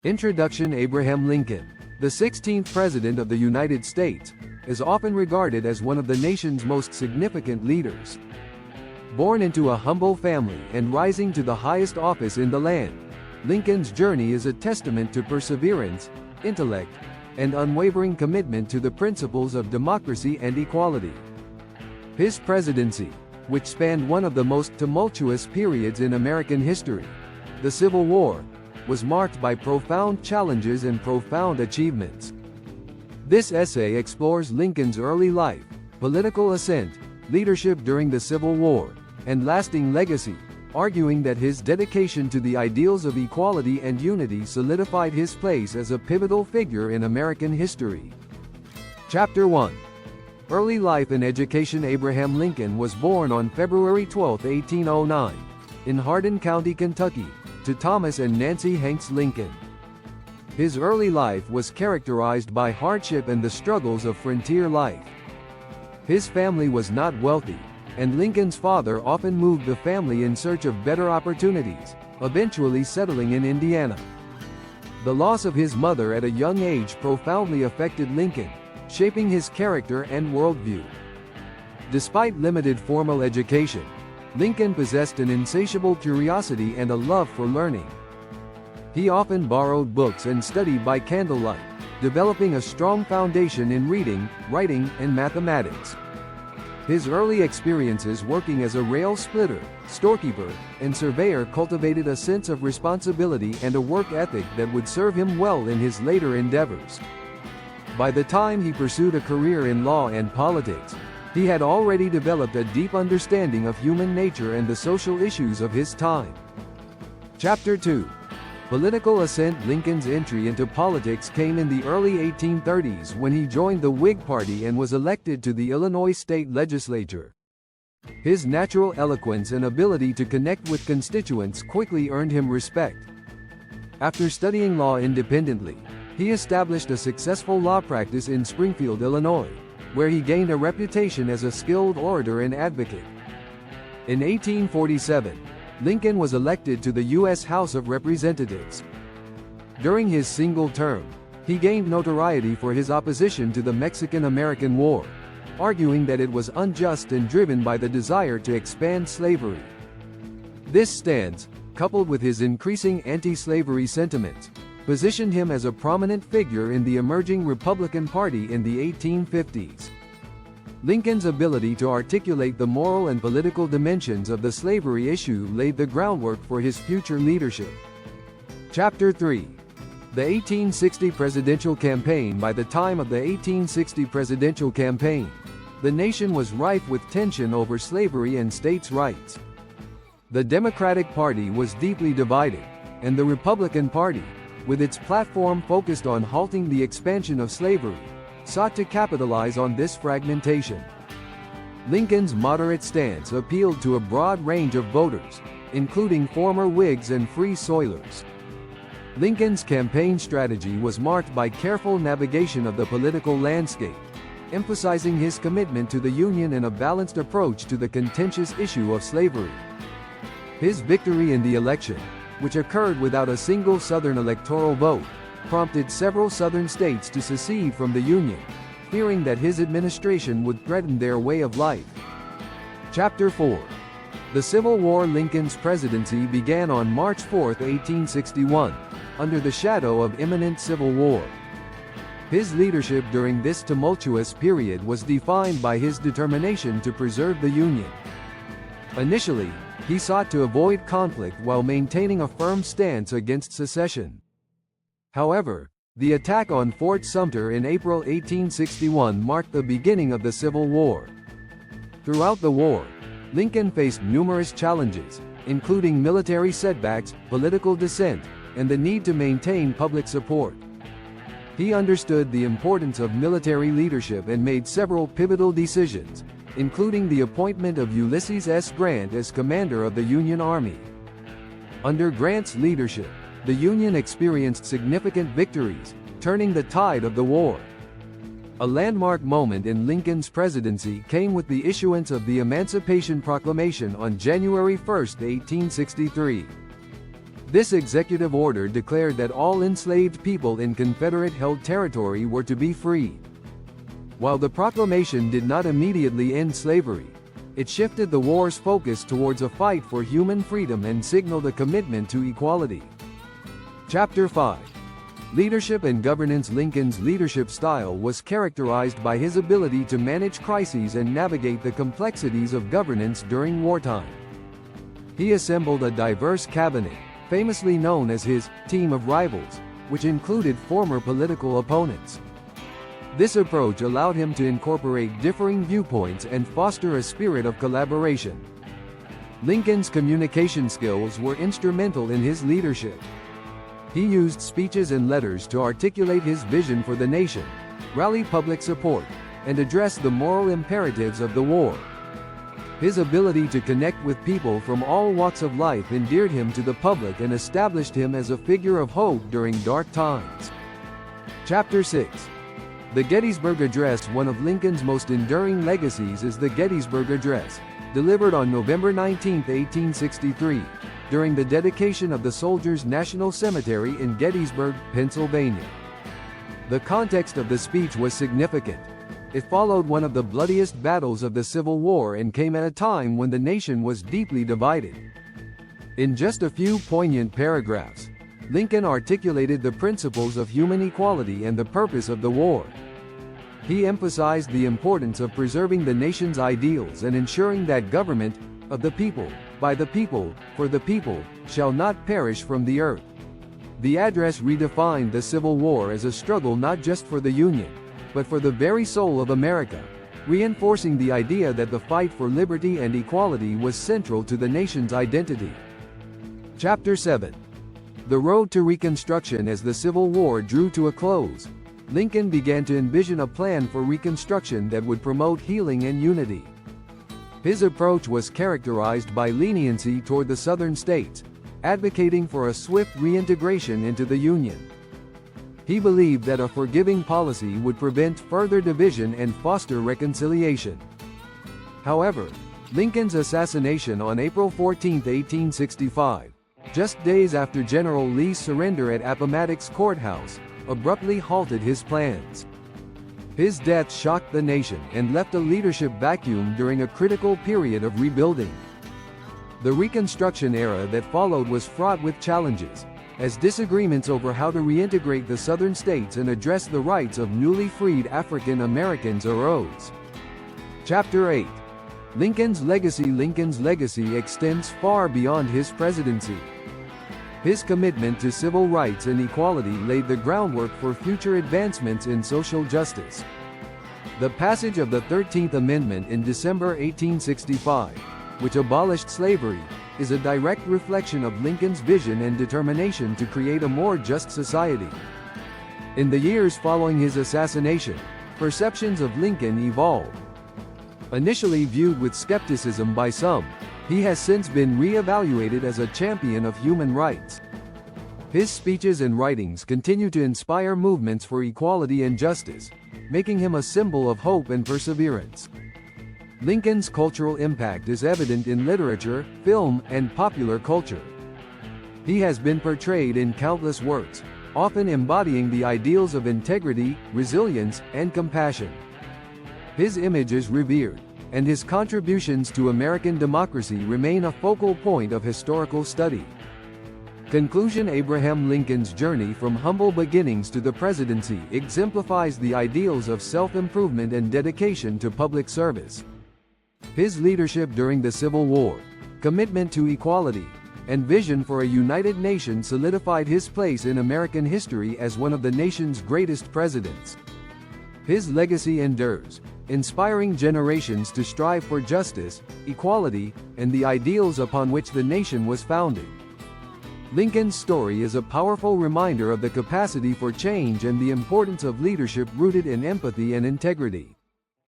Introduction. Abraham Lincoln, the 16th President of the United States, is often regarded as one of the nation's most significant leaders. Born into a humble family and rising to the highest office in the land, Lincoln's journey is a testament to perseverance, intellect, and unwavering commitment to the principles of democracy and equality. His presidency, which spanned one of the most tumultuous periods in American history, the Civil War, was marked by profound challenges and profound achievements. This essay explores Lincoln's early life, political ascent, leadership during the Civil War, and lasting legacy, arguing that his dedication to the ideals of equality and unity solidified his place as a pivotal figure in American history. Chapter 1. Early life and education. Abraham Lincoln was born on February 12, 1809, in Hardin County, Kentucky, to Thomas and Nancy Hanks Lincoln. His early life was characterized by hardship and the struggles of frontier life. His family was not wealthy, and Lincoln's father often moved the family in search of better opportunities, eventually settling in Indiana. The loss of his mother at a young age profoundly affected Lincoln, shaping his character and worldview. Despite limited formal education, Lincoln possessed an insatiable curiosity and a love for learning. He often borrowed books and studied by candlelight, developing a strong foundation in reading, writing, and mathematics. His early experiences working as a rail splitter, storekeeper, and surveyor cultivated a sense of responsibility and a work ethic that would serve him well in his later endeavors. By the time he pursued a career in law and politics, he had already developed a deep understanding of human nature and the social issues of his time. Chapter 2. Political ascent. Lincoln's entry into politics came in the early 1830s when he joined the Whig Party and was elected to the Illinois state legislature. His natural eloquence and ability to connect with constituents quickly earned him respect. After studying law independently, he established a successful law practice in Springfield, Illinois, where he gained a reputation as a skilled orator and advocate. In 1847, Lincoln was elected to the U.S. House of Representatives. During his single term, he gained notoriety for his opposition to the Mexican-American War, arguing that it was unjust and driven by the desire to expand slavery. This stance, coupled with his increasing anti-slavery sentiments, positioned him as a prominent figure in the emerging Republican Party in the 1850s. Lincoln's ability to articulate the moral and political dimensions of the slavery issue laid the groundwork for his future leadership. Chapter 3. The 1860 Presidential Campaign. By the time of the 1860 presidential campaign, the nation was rife with tension over slavery and states' rights. The Democratic Party was deeply divided, and the Republican Party, with its platform focused on halting the expansion of slavery, sought to capitalize on this fragmentation. Lincoln's moderate stance appealed to a broad range of voters, including former Whigs and Free Soilers. Lincoln's campaign strategy was marked by careful navigation of the political landscape, emphasizing his commitment to the Union and a balanced approach to the contentious issue of slavery. His victory in the election, which occurred without a single Southern electoral vote, prompted several Southern states to secede from the Union, fearing that his administration would threaten their way of life. Chapter 4. The Civil War. Lincoln's presidency began on March 4, 1861, under the shadow of imminent civil war. His leadership during this tumultuous period was defined by his determination to preserve the Union. Initially, he sought to avoid conflict while maintaining a firm stance against secession. However, the attack on Fort Sumter in April 1861 marked the beginning of the Civil War. Throughout the war, Lincoln faced numerous challenges, including military setbacks, political dissent, and the need to maintain public support. He understood the importance of military leadership and made several pivotal decisions, including the appointment of Ulysses S. Grant as commander of the Union Army. Under Grant's leadership, the Union experienced significant victories, turning the tide of the war. A landmark moment in Lincoln's presidency came with the issuance of the Emancipation Proclamation on January 1, 1863. This executive order declared that all enslaved people in Confederate-held territory were to be freed. While the proclamation did not immediately end slavery, it shifted the war's focus towards a fight for human freedom and signaled a commitment to equality. Chapter 5. Leadership and Governance. Lincoln's leadership style was characterized by his ability to manage crises and navigate the complexities of governance during wartime. He assembled a diverse cabinet, famously known as his team of rivals, which included former political opponents. This approach allowed him to incorporate differing viewpoints and foster a spirit of collaboration. Lincoln's communication skills were instrumental in his leadership. He used speeches and letters to articulate his vision for the nation, rally public support, and address the moral imperatives of the war. His ability to connect with people from all walks of life endeared him to the public and established him as a figure of hope during dark times. Chapter 6. The Gettysburg Address. One of Lincoln's most enduring legacies is the Gettysburg Address, delivered on November 19, 1863, during the dedication of the Soldiers' National Cemetery in Gettysburg, Pennsylvania. The context of the speech was significant. It followed one of the bloodiest battles of the Civil War and came at a time when the nation was deeply divided. In just a few poignant paragraphs, Lincoln articulated the principles of human equality and the purpose of the war. He emphasized the importance of preserving the nation's ideals and ensuring that government, of the people, by the people, for the people, shall not perish from the earth. The address redefined the Civil War as a struggle not just for the Union, but for the very soul of America, reinforcing the idea that the fight for liberty and equality was central to the nation's identity. Chapter 7. The road to Reconstruction. As the Civil War drew to a close, Lincoln began to envision a plan for Reconstruction that would promote healing and unity. His approach was characterized by leniency toward the Southern states, advocating for a swift reintegration into the Union. He believed that a forgiving policy would prevent further division and foster reconciliation. However, Lincoln's assassination on April 14, 1865, just days after General Lee's surrender at Appomattox Courthouse, abruptly halted his plans. His death shocked the nation and left a leadership vacuum during a critical period of rebuilding. The Reconstruction era that followed was fraught with challenges, as disagreements over how to reintegrate the Southern states and address the rights of newly freed African Americans arose. Chapter 8. Lincoln's legacy. Lincoln's legacy extends far beyond his presidency. His commitment to civil rights and equality laid the groundwork for future advancements in social justice. The passage of the 13th Amendment in December 1865, which abolished slavery, is a direct reflection of Lincoln's vision and determination to create a more just society. In the years following his assassination, perceptions of Lincoln evolved. Initially viewed with skepticism by some, he has since been re-evaluated as a champion of human rights. His speeches and writings continue to inspire movements for equality and justice, making him a symbol of hope and perseverance. Lincoln's cultural impact is evident in literature, film, and popular culture. He has been portrayed in countless works, often embodying the ideals of integrity, resilience, and compassion. His image is revered, and his contributions to American democracy remain a focal point of historical study. Conclusion. Abraham Lincoln's journey from humble beginnings to the presidency exemplifies the ideals of self-improvement and dedication to public service. His leadership during the Civil War, commitment to equality, and vision for a united nation solidified his place in American history as one of the nation's greatest presidents. His legacy endures, inspiring generations to strive for justice, equality, and the ideals upon which the nation was founded. Lincoln's story is a powerful reminder of the capacity for change and the importance of leadership rooted in empathy and integrity.